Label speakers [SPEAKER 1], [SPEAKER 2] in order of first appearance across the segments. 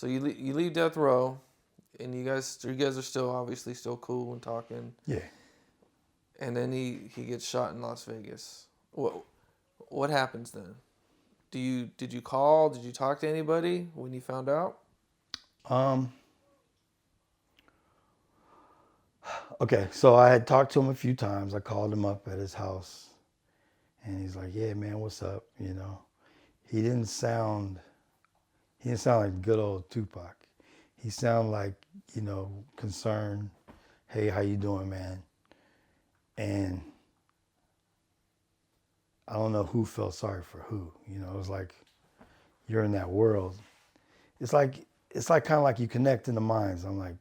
[SPEAKER 1] So you leave death row, and you guys are still obviously still cool and talking.
[SPEAKER 2] Yeah.
[SPEAKER 1] And then he gets shot in Las Vegas. What happens then? Did you call? Did you talk to anybody when you found out?
[SPEAKER 2] Okay, so I had talked to him a few times. I called him up at his house, and he's like, "Yeah, man, what's up?" You know, he didn't sound like good old Tupac. He sounded like, concerned. Hey, how you doing, man? And I don't know who felt sorry for who. It was like you're in that world. It's like kind of like you connect in the minds. I'm like,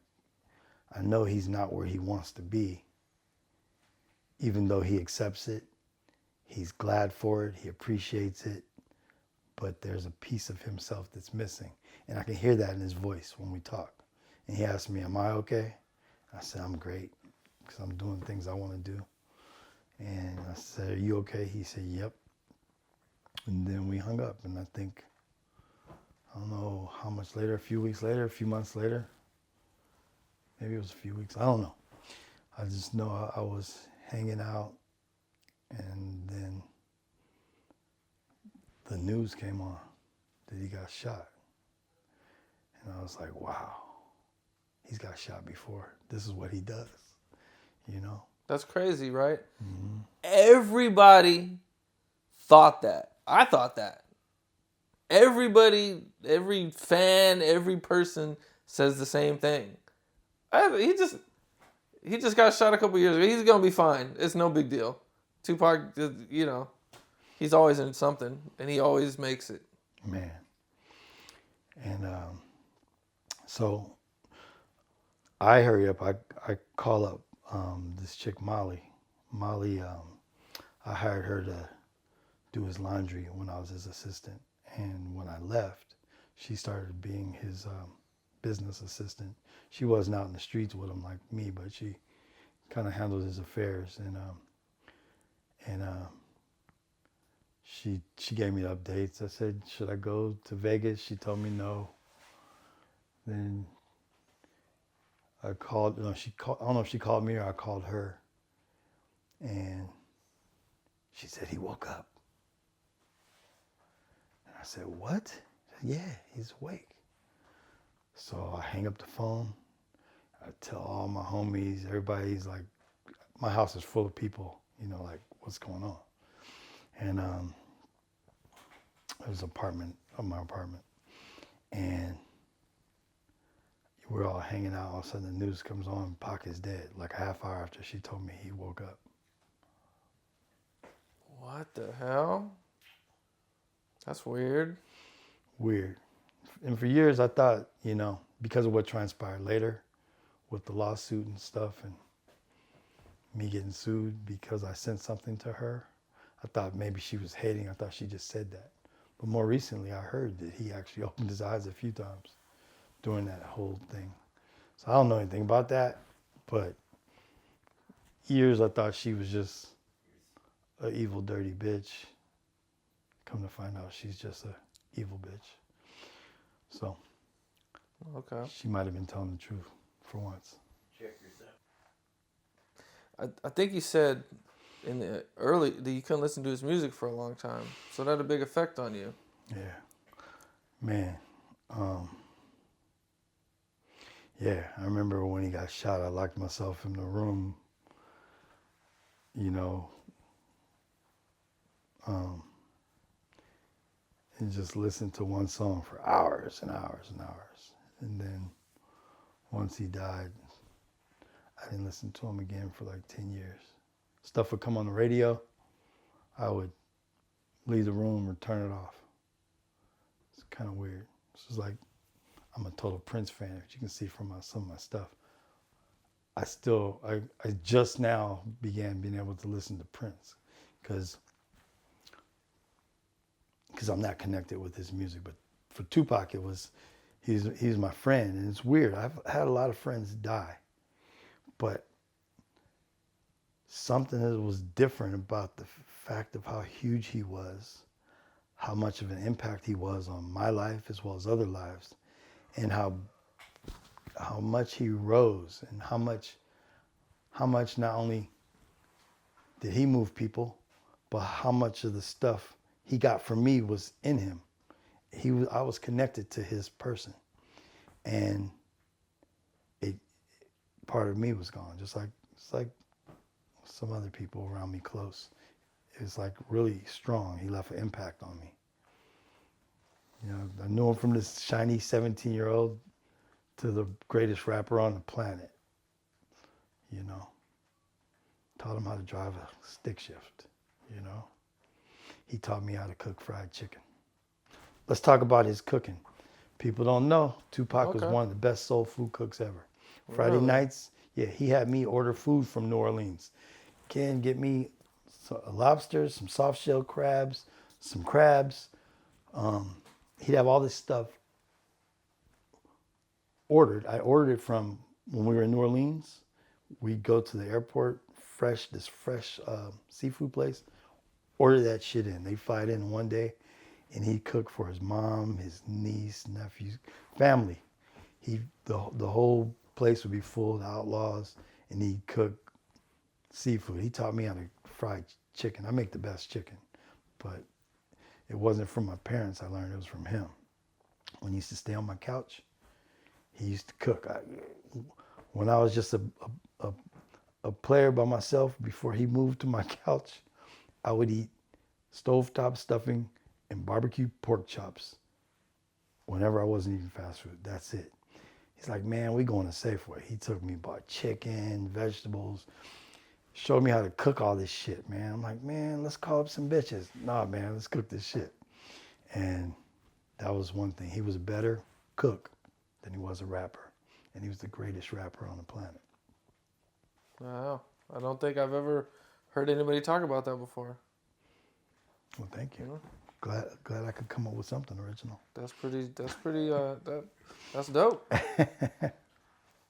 [SPEAKER 2] I know he's not where he wants to be, even though he accepts it. He's glad for it. He appreciates it. But there's a piece of himself that's missing. And I can hear that in his voice when we talk. And he asked me, am I okay? I said, I'm great because I'm doing things I want to do. And I said, are you okay? He said, yep. And then we hung up. And I think, I don't know how much later, a few weeks later, a few months later, maybe it was a few weeks, I don't know. I just know I was hanging out, and then the news came on that he got shot. And I was like, wow, he's got shot before. This is what he does,
[SPEAKER 1] That's crazy, right?
[SPEAKER 2] Mm-hmm.
[SPEAKER 1] Everybody thought that. I thought that. Everybody, every fan, every person says the same thing. He just got shot a couple years ago. He's gonna be fine. It's no big deal. Tupac, he's always in something, and he always makes it.
[SPEAKER 2] Man. And so I hurry up. I call up this chick, Molly. Molly, I hired her to do his laundry when I was his assistant. And when I left, she started being his business assistant. She wasn't out in the streets with him like me, but she kind of handled his affairs. And she gave me the updates. I said, should I go to Vegas? She told me no. Then I called, she called, I don't know if she called me or I called her. And she said, he woke up. And I said, what? Said, yeah, he's awake. So I hang up the phone. I tell all my homies, everybody's like, my house is full of people, like, what's going on? And it was my apartment. And we're all hanging out. All of a sudden, the news comes on. Pac is dead. Like a half hour after she told me he woke up.
[SPEAKER 1] What the hell? That's weird.
[SPEAKER 2] Weird. And for years, I thought, because of what transpired later with the lawsuit and stuff and me getting sued because I sent something to her, I thought maybe she was hating. I thought she just said that. But more recently, I heard that he actually opened his eyes a few times during that whole thing. So I don't know anything about that, but years I thought she was just an evil, dirty bitch. Come to find out she's just a evil bitch. So
[SPEAKER 1] Okay.
[SPEAKER 2] she might have been telling the truth for once.
[SPEAKER 3] Check yourself.
[SPEAKER 1] I think you said in the early that you couldn't listen to his music for a long time, so that had a big effect on you.
[SPEAKER 2] Yeah, man. Yeah, I remember when he got shot, I locked myself in the room, and just listened to one song for hours and hours and hours. And then once he died, I didn't listen to him again for like 10 years. Stuff would come on the radio, I would leave the room or turn it off. It's kind of weird. This is like, I'm a total Prince fan, as you can see from some of my stuff. I just now began being able to listen to Prince because I'm not connected with his music. But for Tupac, he's my friend, and it's weird. I've had a lot of friends die, but something that was different about the fact of how huge he was, how much of an impact he was on my life as well as other lives. and how much he rose, and how much not only did he move people, but how much of the stuff he got from me was in him. I was connected to his person, and it part of me was gone. Just like it's like some other people around me close. It's like really strong. He left an impact on me. You know, I knew him from this shiny 17-year-old to the greatest rapper on the planet. You know, taught him how to drive a stick shift. You know, he taught me how to cook fried chicken. Let's talk about his cooking. People don't know 2Pac was one of the best soul food cooks ever. Friday nights, yeah, he had me order food from New Orleans. Ken, get me a lobster, some soft shell crabs, some crabs. He'd have all this stuff ordered. I ordered it from when we were in New Orleans. We'd go to the airport, this fresh seafood place, order that shit in. They fly it in one day, and he'd cook for his mom, his niece, nephews, family. The whole place would be full of outlaws, and he'd cook seafood. He taught me how to fry chicken. I make the best chicken, but it wasn't from my parents. I learned it was from him. When he used to stay on my couch, he used to cook. When I was just a player by myself before he moved to my couch, I would eat stovetop stuffing and barbecue pork chops whenever I wasn't eating fast food. That's it. He's like, man, we going to Safeway. He took me, bought chicken, vegetables, showed me how to cook all this shit, man. I'm like, man, let's call up some bitches. Nah, man, let's cook this shit. And that was one thing. He was a better cook than he was a rapper. And he was the greatest rapper on the planet.
[SPEAKER 1] Wow. I don't think I've ever heard anybody talk about that before.
[SPEAKER 2] Well, thank you. Glad I could come up with something original.
[SPEAKER 1] That's dope.